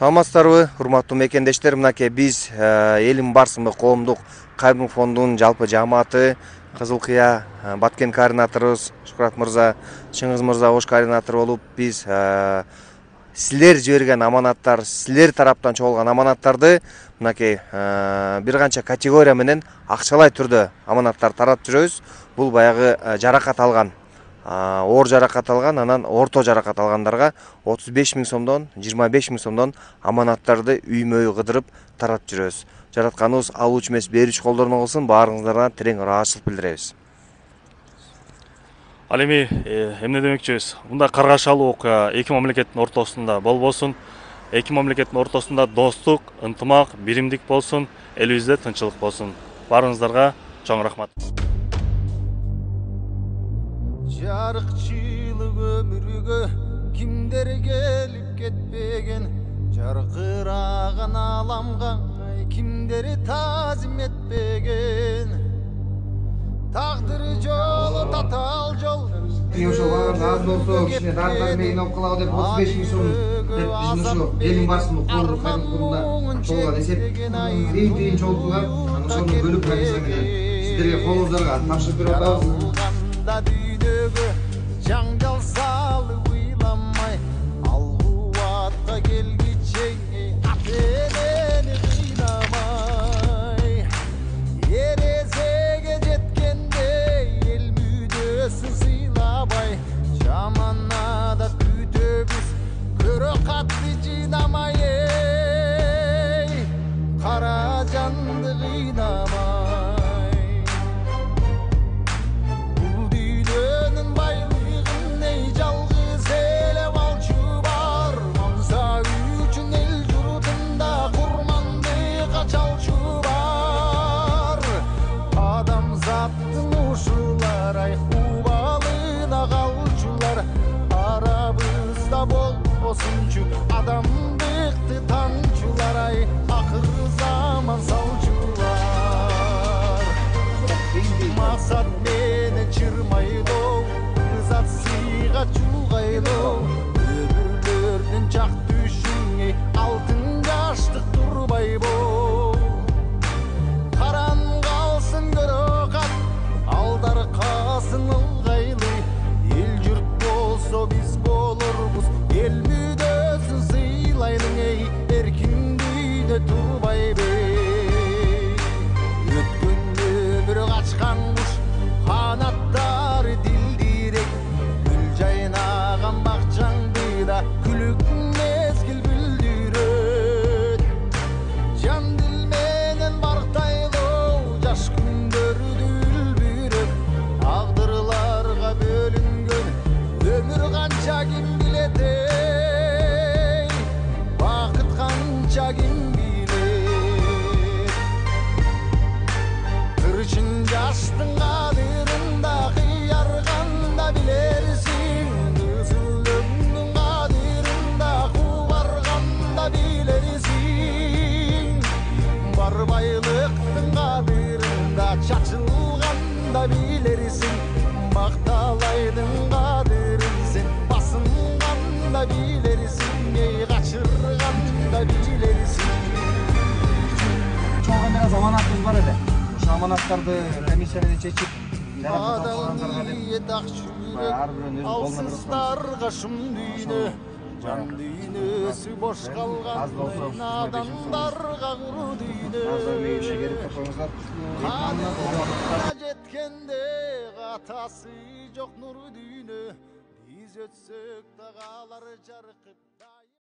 Саламатсыздарбы, урматтуу мекендештер. Мынакей биз Элим Барсынбы коомдук кайрымдуулук фондунун жалпы жааматы, Кызыл Кыя Баткен координаторубуз Шукурат мырза, Чыңгыз мырза ош координатор болуп, биз силер жиберген аманаттар, силер тараптан чогулган аманаттарды мынакей бир канча категория менен акчалай түрдө аманаттар таратып жүрөбүз. Бул баягы жаракат алган, оор жаракат алган, анан орто жаракат алгандарга 35 000 сомдон 25 000 сомдон аманаттарды үймөй кыдырып таратып жүрөбүз. Жаратканыбыз алуучу эмес берүүчү колдоруна болсун. Баарыңыздарга терең ыраазычылык билдиребиз. Ал эми эмне демекчибиз? Мында каргашалуу окуя эки мамлекеттин ортосунда болбосун. Эки мамлекеттин ортосунда достук, ынтымак, биримдик болсун, элибизде тынчылык болсун. Баарыңыздарга чоң рахмат. Жарыкчылык өмүргө кимдер келип кетпеген, жаркыраган аламга кимдер таазим этпеген. Тагдыры жолу татал жол. Az olsa kişine dartlar meyin okula деп 35 000 сом деп биздин ошо Элим Барсынбы коомдук кайрымдуулугунда чогулган эсеп эң чогулган ошону бөлүп сиздерге колуңуздарга тапшырып берип атабыз. Жаңжал салып ыйламай, алгуатка келгиче ата-энени кыйнамай, эрезеге жеткенде эл мүдөсүн сыйлабай, жаманада күтөбүз көрө катты жыйнамай, кара жанды кыйнамай. Адамдыкты тамчылар ай, акыр заман салчулар. Максат мени чырмайлоо, ызат сыйга чулгайлоо, өмүрлөрдүн жак түшүңө алтын жаштык турбайбоо. Каран калсын көрө кат, алдар касын ылгайлы, эл журт болсо биз болорбуз, эл мүдөсүн сыйлайлын эй, эркиндүйдө турбай бей. Өткөн өмүр качкан куш, канаттары дилдирек, гүл жайнаган бакчаңдыда күлүк мезгил бүлдүрөт. Жан дил менен барктайлоо, жаш күндөрдү үлбүрөт, тагдырларга бөлүнгөн өмүр канча ким билет эй, бакыт канча ким билет. Кырчын жаштын кадырында кыярганда билерсиң, кызыл өңдүн кадырында кубарганда билерсиң, бар байлыктын кадырында чачылганда билерсиң, макталайдын кадырын сен басынганда билерсиң, эй качырганда билерсиң. Чоң эмес аманатыбыз бар эле. Ошо аманаттарды комиссия менен чечип, алсыздарга шум дүйнө, жан дүйнөсү бош калган адамдарга куру дүйнө. Кадырга жеткенде катасы жок нуру дүйнө, биз өтсөк да калар жаркып.